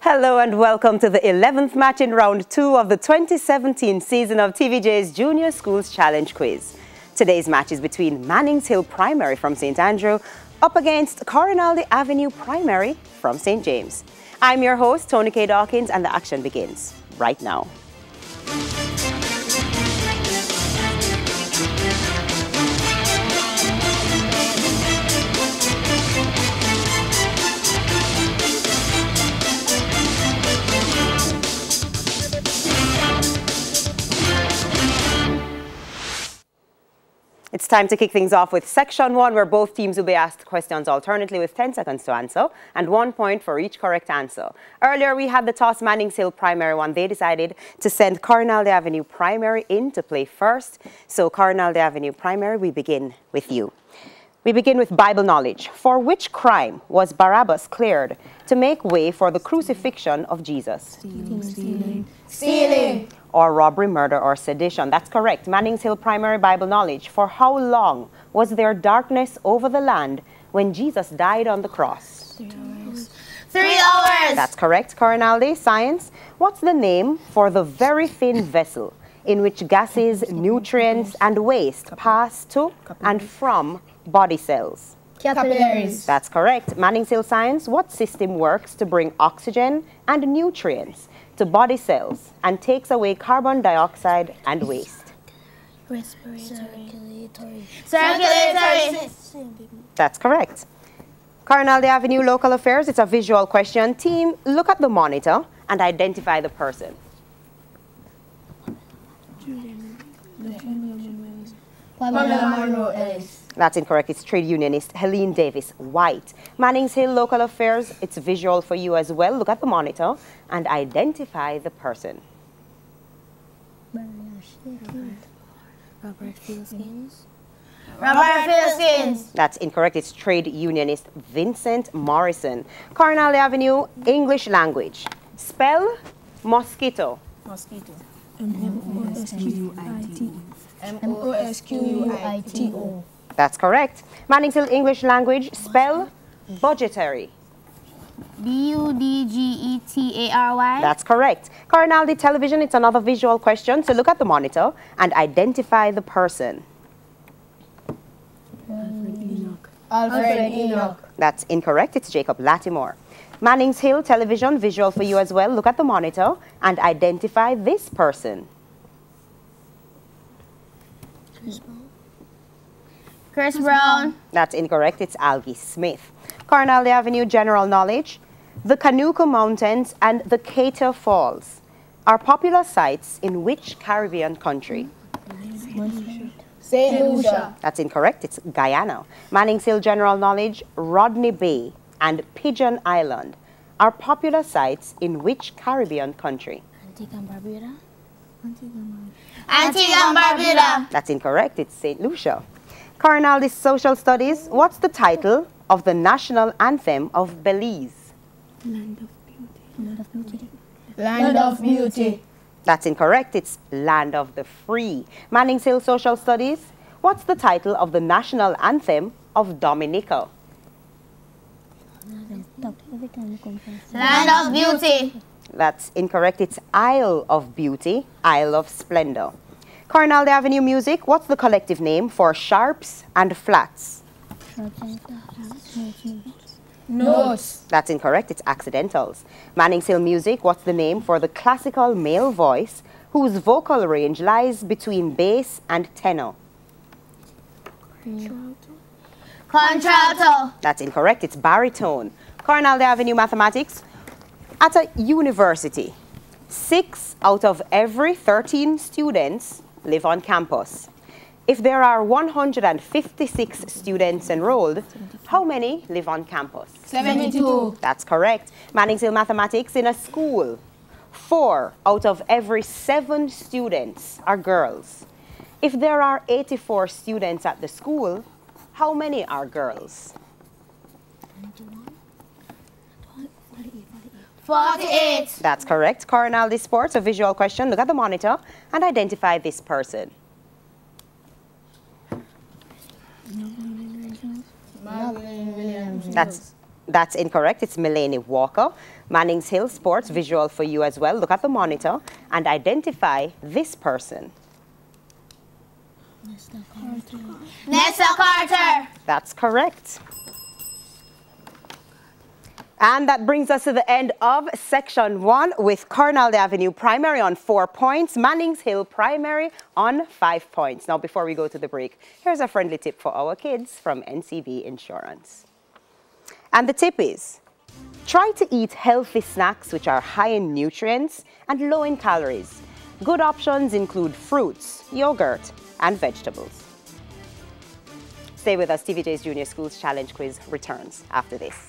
Hello and welcome to the 11th match in round 2 of the 2017 season of TVJ's Junior Schools Challenge Quiz. Today's match is between Mannings Hill Primary from St. Andrew up against Corinaldi Avenue Primary from St. James. I'm your host, Tony K. Dawkins, and the action begins right now. It's time to kick things off with Section 1, where both teams will be asked questions alternately with 10 seconds to answer and 1 point for each correct answer. Earlier, we had the toss Mannings Hill Primary one. They decided to send Corinaldi Avenue Primary in to play first. So, Corinaldi Avenue Primary, we begin with you. We begin with Bible knowledge. For which crime was Barabbas cleared to make way for the crucifixion of Jesus? Stealing. Or robbery, murder, or sedition. That's correct. Mannings Hill Primary Bible knowledge. For how long was there darkness over the land when Jesus died on the cross? 3 hours. 3 hours. That's correct. Corinaldi, science. What's the name for the very thin vessel in which gases, nutrients, and waste pass to and from body cells? Capillaries. That's correct. Mannings Hill science. What system works to bring oxygen and nutrients to body cells and takes away carbon dioxide and waste? Circulatory. That's correct. Corinaldi Avenue Local Affairs, it's a visual question. Team, look at the monitor and identify the person. That's incorrect. It's trade unionist Helene Davis White. Mannings Hill Local Affairs, it's visual for you as well. Look at the monitor and identify the person. Robert Fieldskins. That's incorrect. It's trade unionist Vincent Morrison. Corinaldi Avenue English language. Spell mosquito. Mosquito. Mosquito. That's correct. Mannings Hill English language. Spell budgetary. Budgetary. That's correct. Corinaldi television, it's another visual question. So look at the monitor and identify the person. Alfred Enoch. That's incorrect. It's Jacob Latimore. Mannings Hill television, visual for you as well. Look at the monitor and identify this person. Chris Brown. That's incorrect. It's Algie Smith. Corinaldi Avenue general knowledge. The Kanuku Mountains and the Cater Falls are popular sites in which Caribbean country? St. Lucia. That's incorrect. It's Guyana. Mannings Hill general knowledge. Rodney Bay and Pigeon Island are popular sites in which Caribbean country? Antigua and Barbuda. Antigua and Barbuda. That's incorrect. It's St. Lucia. Corinaldi social studies. What's the title of the national anthem of Belize? Land of Beauty. Land of Beauty. Land of Beauty. That's incorrect. It's Land of the Free. Mannings Hill social studies. What's the title of the national anthem of Dominica? Land of Beauty. That's incorrect. It's Isle of Beauty, Isle of Splendor. Corinaldi Avenue music. What's the collective name for sharps and flats? Notes. That's incorrect. It's accidentals. Mannings Hill music. What's the name for the classical male voice whose vocal range lies between bass and tenor? Contralto. That's incorrect. It's baritone. Corinaldi Avenue mathematics. At a university, 6 out of every 13 students live on campus. If there are 156 students enrolled, how many live on campus? 72. That's correct. Mannings Hill mathematics. In a school, 4 out of every 7 students are girls. If there are 84 students at the school, how many are girls? 48. That's correct. Corinaldi Sports, a visual question. Look at the monitor and identify this person. Marvin Williams. That's That's incorrect. It's Melanie Walker. Mannings Hill Sports, visual for you as well. Look at the monitor and identify this person. Nesta Carter. That's correct. And that brings us to the end of section 1 with Corinaldi Avenue Primary on 4 points, Mannings Hill Primary on 5 points. Now, before we go to the break, here's a friendly tip for our kids from NCV Insurance. And the tip is, try to eat healthy snacks which are high in nutrients and low in calories. Good options include fruits, yogurt, and vegetables. Stay with us. TVJ's Junior Schools Challenge Quiz returns after this.